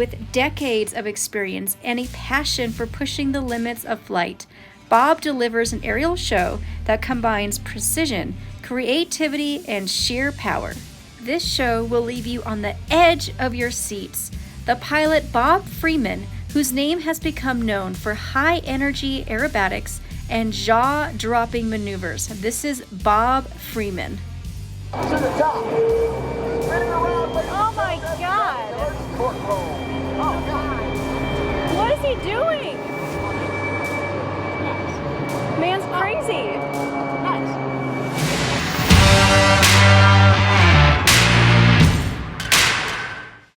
With decades of experience and a passion for pushing the limits of flight, Bob delivers an aerial show that combines precision, creativity, and sheer power. This show will leave you on the edge of your seats. The pilot Bob Freeman, whose name has become known for high-energy aerobatics and jaw-dropping maneuvers. This is Bob Freeman. To the top. Spinning around. Oh my God! Oh God! What is he doing? Man's crazy.